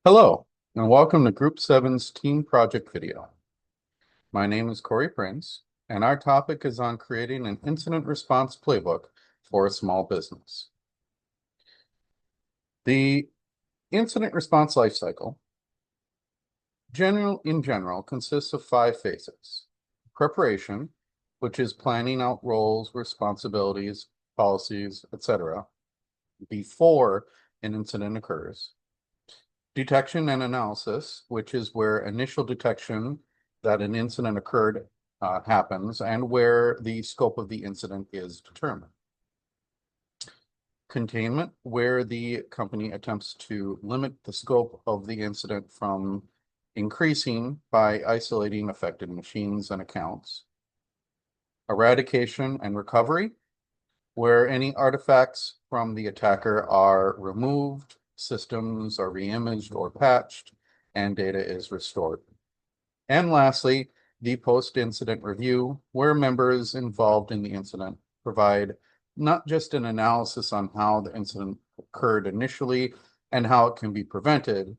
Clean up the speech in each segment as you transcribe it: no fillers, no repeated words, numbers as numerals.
Hello, and welcome to Group 7's team project video. My name is Kori Prins, and our topic is on creating an incident response playbook for a small business. The incident response lifecycle in general consists of 5 phases. Preparation, which is planning out roles, responsibilities, policies, etc., before an incident occurs. Detection and analysis, which is where initial detection that an incident occurred happens and where the scope of the incident is determined. Containment, where the company attempts to limit the scope of the incident from increasing by isolating affected machines and accounts. Eradication and recovery, where any artifacts from the attacker are removed, systems are reimaged or patched, and data is restored. And lastly, the post-incident review, where members involved in the incident provide not just an analysis on how the incident occurred initially and how it can be prevented,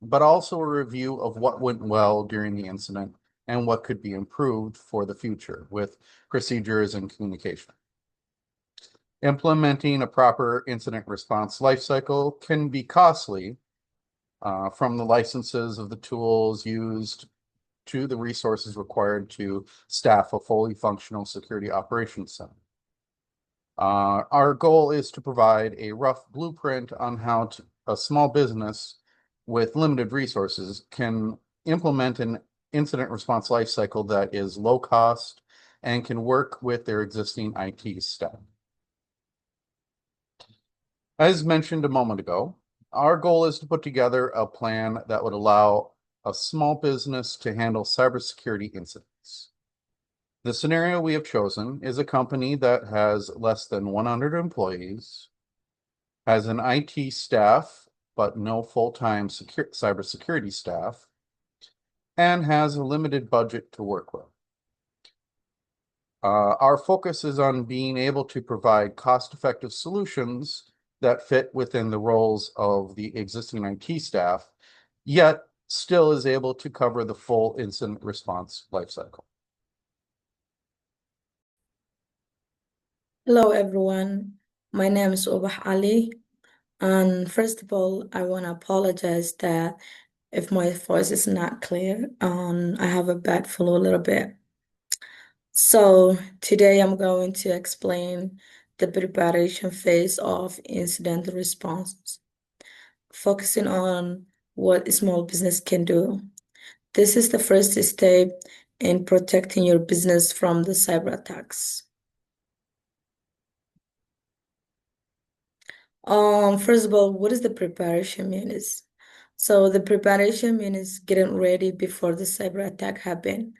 but also a review of what went well during the incident and what could be improved for the future with procedures and communication. Implementing a proper incident response lifecycle can be costly, from the licenses of the tools used to the resources required to staff a fully functional security operations center. Our goal is to provide a rough blueprint on how a small business with limited resources can implement an incident response lifecycle that is low cost and can work with their existing IT staff. As mentioned a moment ago, our goal is to put together a plan that would allow a small business to handle cybersecurity incidents. The scenario we have chosen is a company that has less than 100 employees, has an IT staff, but no full-time cybersecurity staff, and has a limited budget to work with. Our focus is on being able to provide cost-effective solutions that fit within the roles of the existing IT staff, yet still is able to cover the full incident response lifecycle. Hello everyone, my name is Ubah Ali, and first of all, I want to apologize that if my voice is not clear, I have a bad flu a little bit. So today I'm going to explain the preparation phase of incident response, focusing on what a small business can do. This is the first step in protecting your business from the cyber attacks. First of all, what does the preparation mean is? So the preparation means getting ready before the cyber attack happen.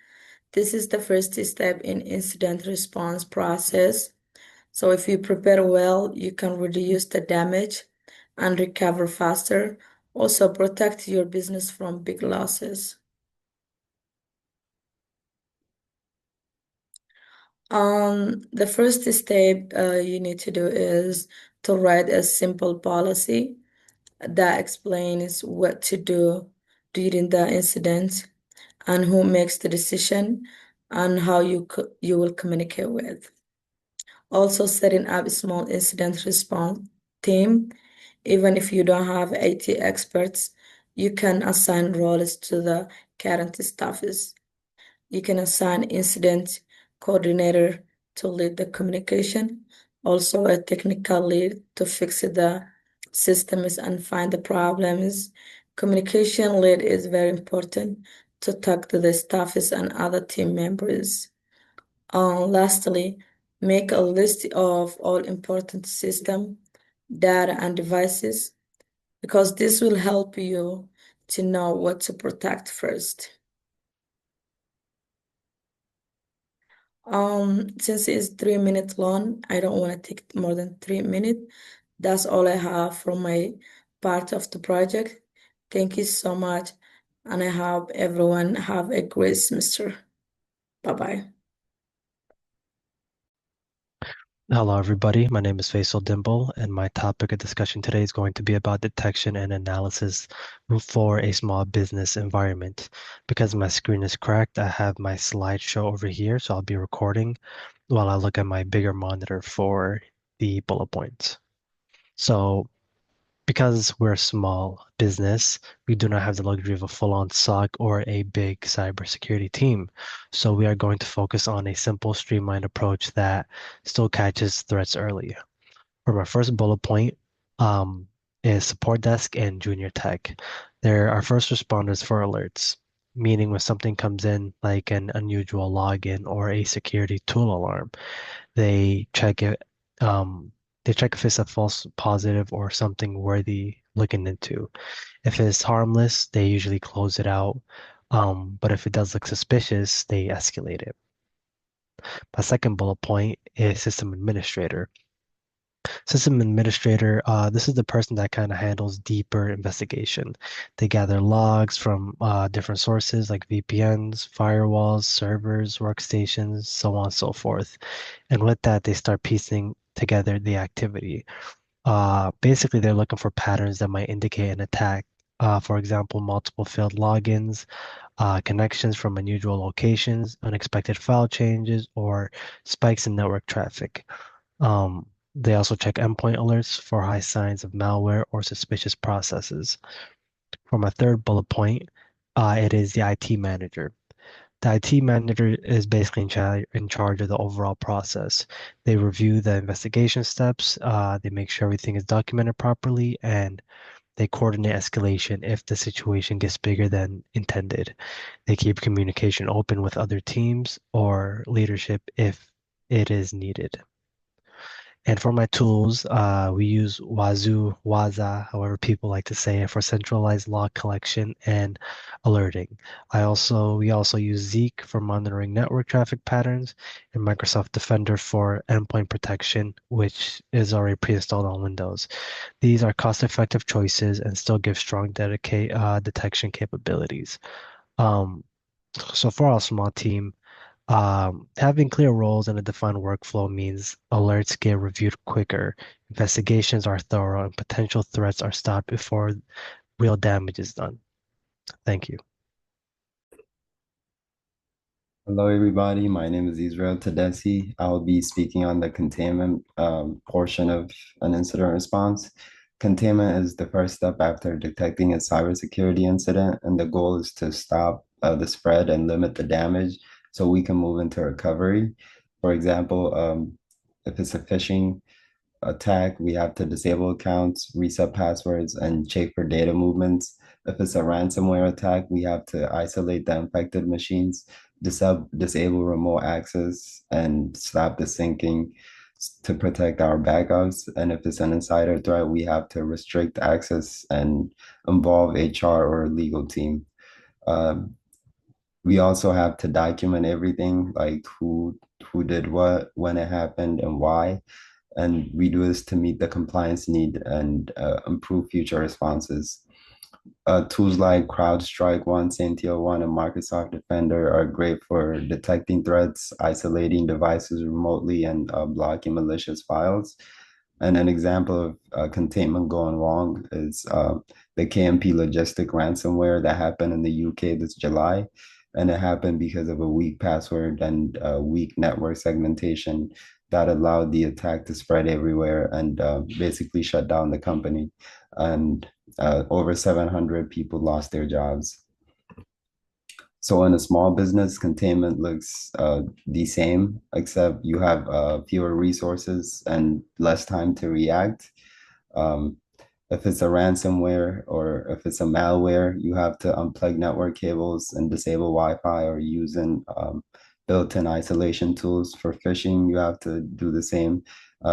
This is the first step in incident response process. So if you prepare well, you can reduce the damage and recover faster. Also protect your business from big losses. The first step you need to do is to write a simple policy that explains what to do during the incident and who makes the decision and how you will communicate with. Also, setting up a small incident response team. Even if you don't have IT experts, you can assign roles to the current staffs. You can assign incident coordinator to lead the communication, also a technical lead to fix the systems and find the problems. Communication lead is very important to talk to the staffs and other team members. Lastly, make a list of all important system, data, and devices because this will help you to know what to protect first. Since it's 3 minutes long, I don't want to take more than 3 minutes. That's all I have from my part of the project. Thank you so much, and I hope everyone have a great semester. Bye-bye. Hello, everybody. My name is Faysal Dhimbil, and my topic of discussion today is going to be about detection and analysis for a small business environment. Because my screen is cracked, I have my slideshow over here, so I'll be recording while I look at my bigger monitor for the bullet points. So, because we're a small business, we do not have the luxury of a full-on SOC or a big cybersecurity team. So we are going to focus on a simple, streamlined approach that still catches threats early. For my first bullet point, um, is support desk and junior tech. They're our first responders for alerts, meaning when something comes in, like an unusual login or a security tool alarm, they check it, um, they check if it's a false positive or something worthy looking into. If it's harmless, they usually close it out. But if it does look suspicious, they escalate it. My second bullet point is system administrator. System administrator, this is the person that kind of handles deeper investigation. They gather logs from different sources like VPNs, firewalls, servers, workstations, so on and so forth. And with that, they start piecing together the activity. Basically, they're looking for patterns that might indicate an attack. For example, multiple failed logins, connections from unusual locations, unexpected file changes, or spikes in network traffic. They also check endpoint alerts for high signs of malware or suspicious processes. For my third bullet point, it is the IT manager. The IT manager is basically in charge of the overall process. They review the investigation steps, they make sure everything is documented properly, and they coordinate escalation if the situation gets bigger than intended. They keep communication open with other teams or leadership if it is needed. And for my tools, we use Wazoo, Waza, however people like to say it, for centralized log collection and alerting. We also use Zeek for monitoring network traffic patterns and Microsoft Defender for endpoint protection, which is already pre-installed on Windows. These are cost-effective choices and still give strong detection capabilities. Um, so for our small team, having clear roles and a defined workflow means alerts get reviewed quicker, investigations are thorough, and potential threats are stopped before real damage is done. Thank you. Hello, everybody. My name is Israel Taddese. I'll be speaking on the containment portion of an incident response. Containment is the first step after detecting a cybersecurity incident, and the goal is to stop the spread and limit the damage so we can move into recovery. For example, if it's a phishing attack, we have to disable accounts, reset passwords, and check for data movements. If it's a ransomware attack, we have to isolate the infected machines, disable remote access, and stop the syncing to protect our backups. And if it's an insider threat, we have to restrict access and involve HR or legal team. Um, we also have to document everything, like who did what, when it happened, and why, and we do this to meet the compliance need and improve future responses. Tools like CrowdStrike One, Sentio One, and Microsoft Defender are great for detecting threats, isolating devices remotely, and blocking malicious files. And an example of containment going wrong is the KMP Logistic ransomware that happened in the UK this July. And it happened because of a weak password and weak network segmentation that allowed the attack to spread everywhere and basically shut down the company. And over 700 people lost their jobs. So in a small business, containment looks the same, except you have fewer resources and less time to react. Um, if it's a ransomware or if it's a malware, you have to unplug network cables and disable Wi-Fi or using built-in isolation tools. For phishing, you have to do the same,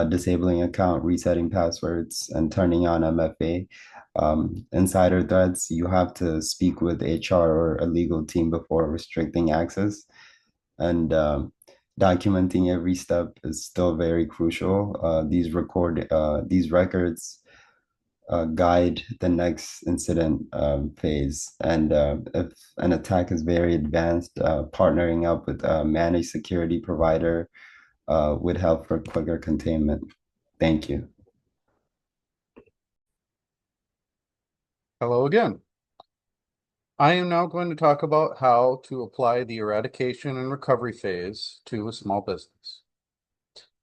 disabling account, resetting passwords, and turning on MFA. Insider threats, you have to speak with HR or a legal team before restricting access. And documenting every step is still very crucial. These records guide the next incident phase. And if an attack is very advanced, partnering up with a managed security provider would help for quicker containment. Thank you. Hello again. I am now going to talk about how to apply the eradication and recovery phase to a small business.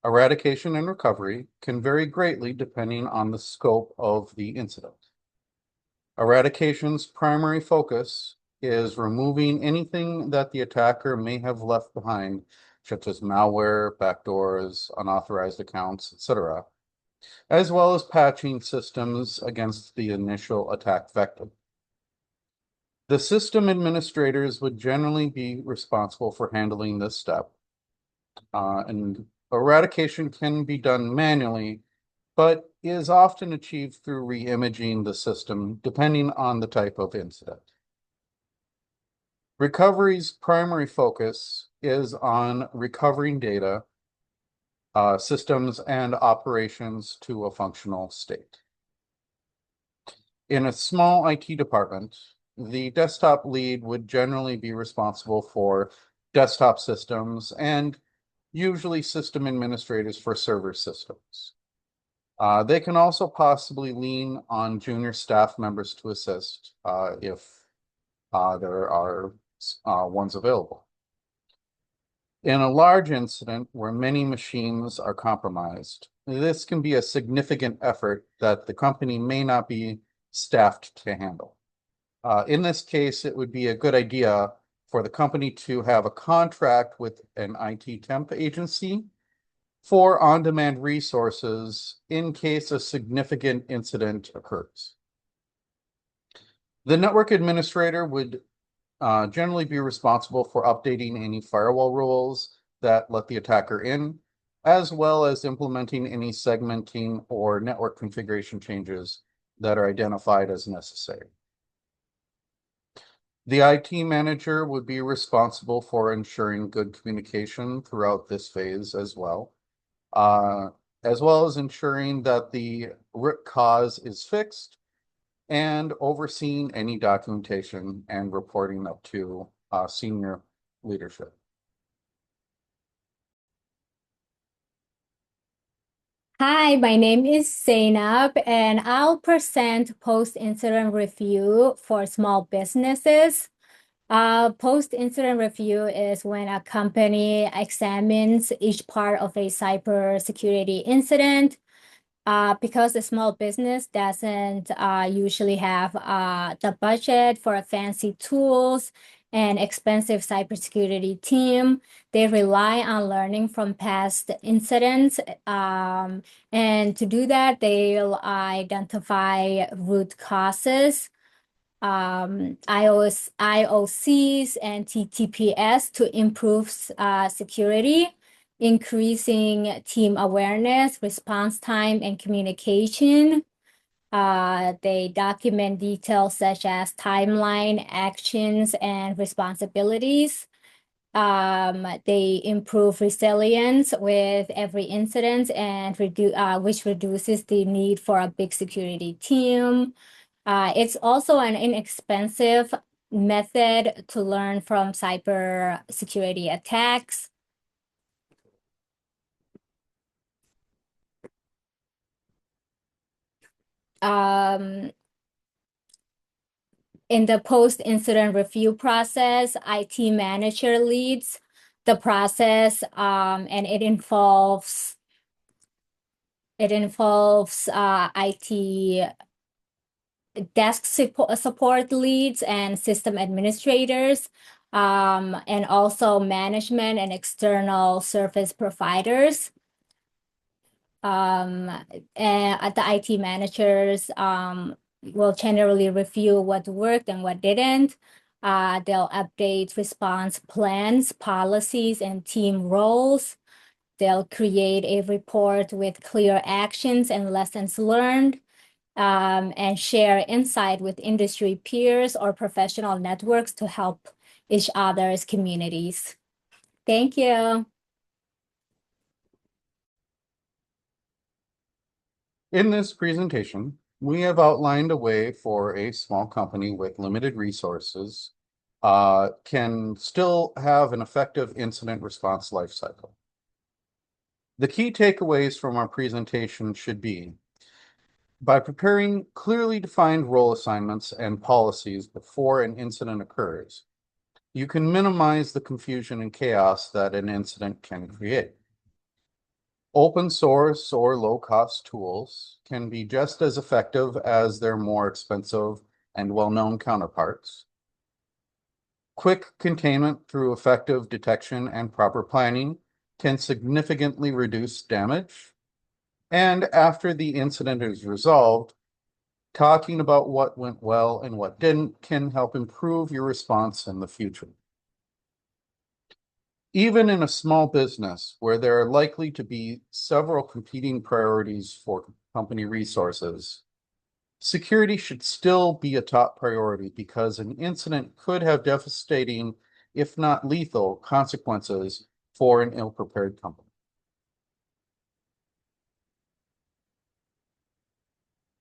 Eradication and recovery can vary greatly depending on the scope of the incident. Eradication's primary focus is removing anything that the attacker may have left behind, such as malware, backdoors, unauthorized accounts, etc., as well as patching systems against the initial attack vector. The system administrators would generally be responsible for handling this step, and eradication can be done manually, but is often achieved through re-imaging the system depending on the type of incident. Recovery's primary focus is on recovering data, systems, and operations to a functional state. In a small IT department, the desktop lead would generally be responsible for desktop systems and usually system administrators for server systems. They can also possibly lean on junior staff members to assist if there are ones available. In a large incident where many machines are compromised, this can be a significant effort that the company may not be staffed to handle. In this case, it would be a good idea for the company to have a contract with an IT temp agency for on-demand resources in case a significant incident occurs. The network administrator would generally be responsible for updating any firewall rules that let the attacker in, as well as implementing any segmenting or network configuration changes that are identified as necessary. The IT manager would be responsible for ensuring good communication throughout this phase as well as ensuring that the root cause is fixed and overseeing any documentation and reporting up to senior leadership. Hi, my name is Zaynab, and I'll present post-incident review for small businesses. Post-incident review is when a company examines each part of a cybersecurity incident. Because a small business doesn't usually have the budget for fancy tools and expensive cybersecurity team, they rely on learning from past incidents. And to do that, they'll identify root causes, IOCs, and TTPS to improve security, increasing team awareness, response time, and communication. They document details such as timeline, actions, and responsibilities. They improve resilience with every incident and which reduces the need for a big security team. It's also an inexpensive method to learn from cybersecurity attacks. In the post-incident review process, IT manager leads the process, and it involves IT desk support leads and system administrators, and also management and external service providers. And the IT managers will generally review what worked and what didn't. They'll update response plans, policies, and team roles. They'll create a report with clear actions and lessons learned, and share insight with industry peers or professional networks to help each other's communities. Thank you. In this presentation, we have outlined a way for a small company with limited resources can still have an effective incident response lifecycle. The key takeaways from our presentation should be: by preparing clearly defined role assignments and policies before an incident occurs, you can minimize the confusion and chaos that an incident can create. Open source or low-cost tools can be just as effective as their more expensive and well-known counterparts. Quick containment through effective detection and proper planning can significantly reduce damage. And after the incident is resolved, talking about what went well and what didn't can help improve your response in the future. Even in a small business where there are likely to be several competing priorities for company resources, security should still be a top priority because an incident could have devastating, if not lethal, consequences for an ill-prepared company.